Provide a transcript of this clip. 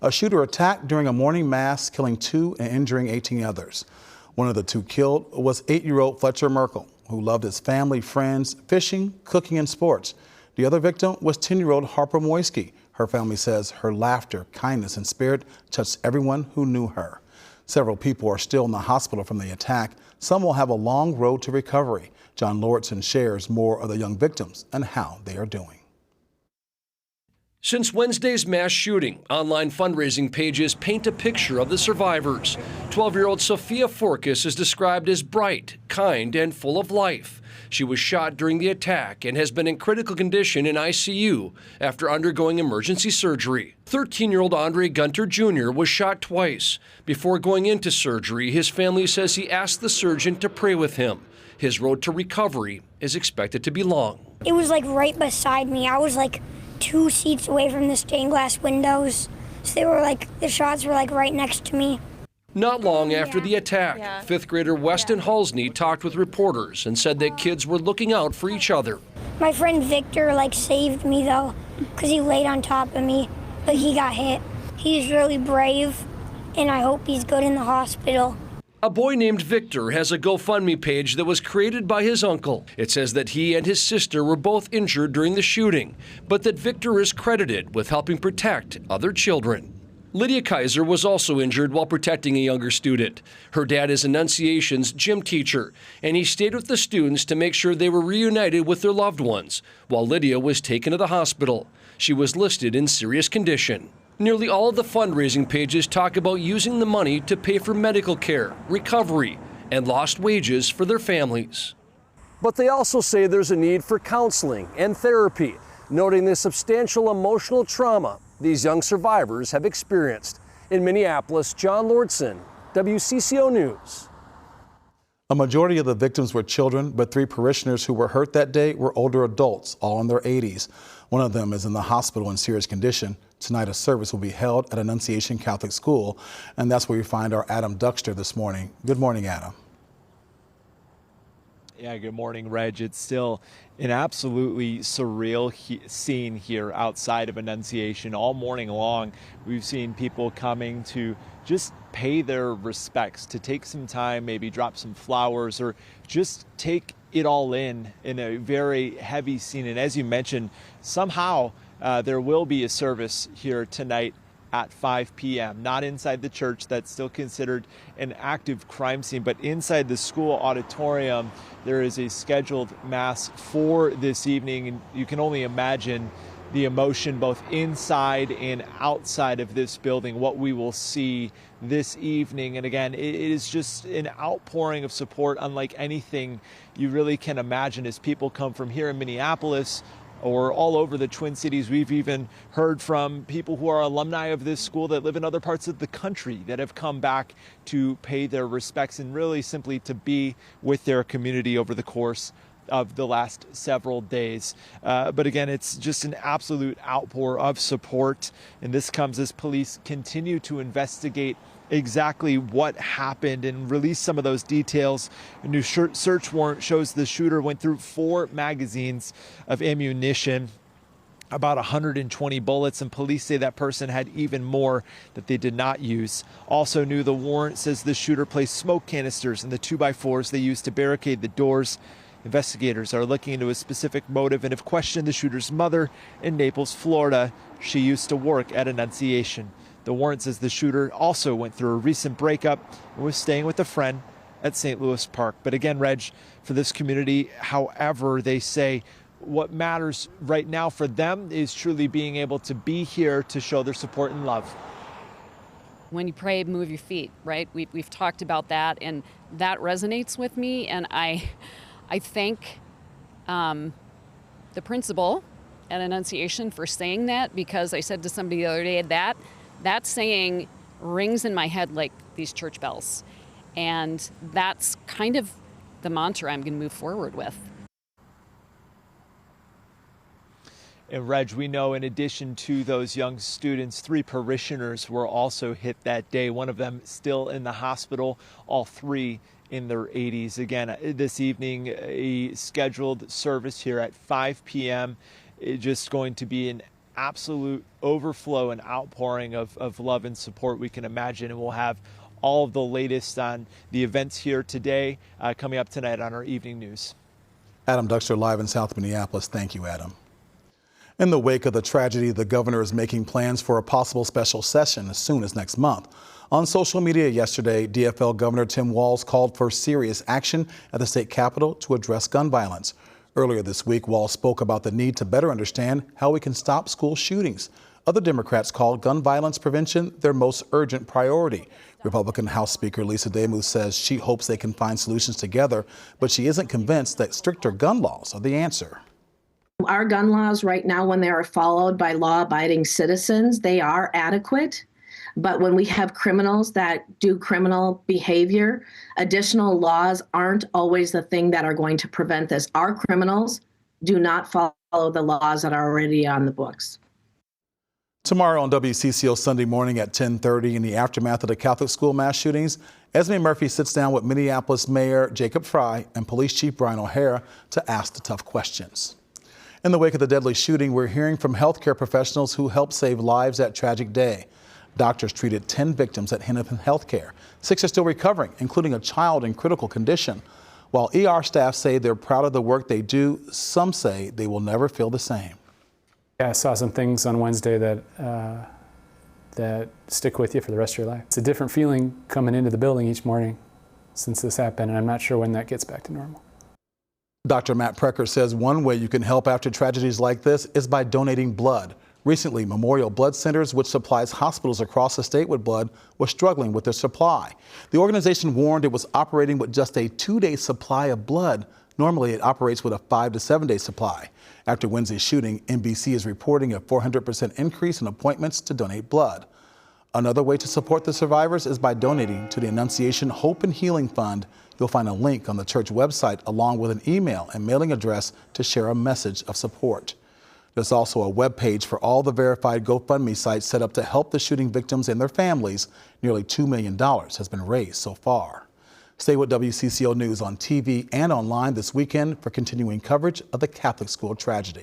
A shooter attacked during a morning mass, killing 2 and injuring 18 others. One of the 2 killed was 8-year-old Fletcher Merkel, who loved his family, friends, fishing, cooking, and sports. The other victim was 10-year-old Harper Moisky. Her family says her laughter, kindness, and spirit touched everyone who knew her. Several people are still in the hospital from the attack. Some will have a long road to recovery. John Lordson shares more of the young victims and how they are doing. Since Wednesday's mass shooting, online fundraising pages paint a picture of the survivors. 12-year-old Sophia Forkas is described as bright, kind, and full of life. She was shot during the attack and has been in critical condition in ICU after undergoing emergency surgery. 13-year-old Andre Gunter Jr. was shot twice. Before going into surgery, his family says he asked the surgeon to pray with him. His road to recovery is expected to be long. It was like right beside me. I was like 2 seats away from the stained glass windows. So they were like, the shots were like right next to me. Not long after the attack, 5th grader Weston Halsney talked with reporters and said that kids were looking out for each other. My friend Victor saved me though, because he laid on top of me, but he got hit. He's really brave, and I hope he's good in the hospital. A boy named Victor has a GoFundMe page that was created by his uncle. It says that he and his sister were both injured during the shooting, but that Victor is credited with helping protect other children. Lydia Kaiser was also injured while protecting a younger student. Her dad is Annunciation's gym teacher, and he stayed with the students to make sure they were reunited with their loved ones, while Lydia was taken to the hospital. She was listed in serious condition. Nearly all of the fundraising pages talk about using the money to pay for medical care, recovery, and lost wages for their families. But they also say there's a need for counseling and therapy, noting the substantial emotional trauma these young survivors have experienced. In Minneapolis, John Lordson, WCCO News. A majority of the victims were children, but 3 parishioners who were hurt that day were older adults, all in their 80s. One of them is in the hospital in serious condition. Tonight, a service will be held at Annunciation Catholic School, and that's where we find our Adam Duxter this morning. Good morning, Adam. Yeah, good morning, Reg. It's still an absolutely surreal scene here outside of Annunciation. All morning long, we've seen people coming to just pay their respects, to take some time, maybe drop some flowers, or just take it all in a very heavy scene. And as you mentioned, somehow there will be a service here tonight at 5 p.m. Not inside the church, that's still considered an active crime scene, but inside the school auditorium, there is a scheduled mass for this evening. And you can only imagine the emotion both inside and outside of this building, what we will see this evening. And again, it is just an outpouring of support unlike anything you really can imagine as people come from here in Minneapolis or all over the Twin Cities. We've even heard from people who are alumni of this school that live in other parts of the country that have come back to pay their respects and really simply to be with their community over the course of the last several days. But again, it's just an absolute outpour of support. And this comes as police continue to investigate exactly what happened and release some of those details. A new search warrant shows the shooter went through 4 magazines of ammunition, about 120 bullets, and police say that person had even more that they did not use. Also new, the warrant says the shooter placed smoke canisters in the 2x4s they used to barricade the doors. Investigators are looking into a specific motive and have questioned the shooter's mother in Naples, Florida. She used to work at Annunciation. The warrant says the shooter also went through a recent breakup and was staying with a friend at St. Louis Park. But again, Reg, for this community, however, they say what matters right now for them is truly being able to be here to show their support and love. When you pray, move your feet, right? We've talked about that, and that resonates with me. And I thank the principal at Annunciation for saying that, because I said to somebody the other day that saying rings in my head like these church bells. And that's kind of the mantra I'm going to move forward with. And Reg, we know in addition to those young students, 3 parishioners were also hit that day. One of them still in the hospital, all 3 in their 80s. Again, this evening, a scheduled service here at 5 p.m. It's just going to be an absolute overflow and outpouring of love and support we can imagine. And we'll have all of the latest on the events here today coming up tonight on our evening news. Adam Duxter live in South Minneapolis. Thank you, Adam. In the wake of the tragedy, the governor is making plans for a possible special session as soon as next month. On social media yesterday, DFL Governor Tim Walz called for serious action at the state capitol to address gun violence. Earlier this week, Walz spoke about the need to better understand how we can stop school shootings. Other Democrats called gun violence prevention their most urgent priority. Republican House Speaker Lisa Demuth says she hopes they can find solutions together, but she isn't convinced that stricter gun laws are the answer. Our gun laws right now, when they are followed by law-abiding citizens, they are adequate. But when we have criminals that do criminal behavior, additional laws aren't always the thing that are going to prevent this. Our criminals do not follow the laws that are already on the books. Tomorrow on WCCO Sunday morning at 10:30, in the aftermath of the Catholic school mass shootings, Esme Murphy sits down with Minneapolis Mayor Jacob Frey and Police Chief Brian O'Hara to ask the tough questions. In the wake of the deadly shooting, we're hearing from healthcare professionals who helped save lives that tragic day. Doctors treated 10 victims at Hennepin Healthcare. 6 are still recovering, including a child in critical condition. While ER staff say they're proud of the work they do, some say they will never feel the same. Yeah, I saw some things on Wednesday that stick with you for the rest of your life. It's a different feeling coming into the building each morning since this happened, and I'm not sure when that gets back to normal. Dr. Matt Precker says one way you can help after tragedies like this is by donating blood. Recently, Memorial Blood Centers, which supplies hospitals across the state with blood, was struggling with their supply. The organization warned it was operating with just a 2-day supply of blood. Normally, it operates with a 5 to 7 day supply. After Wednesday's shooting, NBC is reporting a 400% increase in appointments to donate blood. Another way to support the survivors is by donating to the Annunciation Hope and Healing Fund. You'll find a link on the church website along with an email and mailing address to share a message of support. There's also a web page for all the verified GoFundMe sites set up to help the shooting victims and their families. Nearly $2 million has been raised so far. Stay with WCCO News on TV and online this weekend for continuing coverage of the Catholic school tragedy.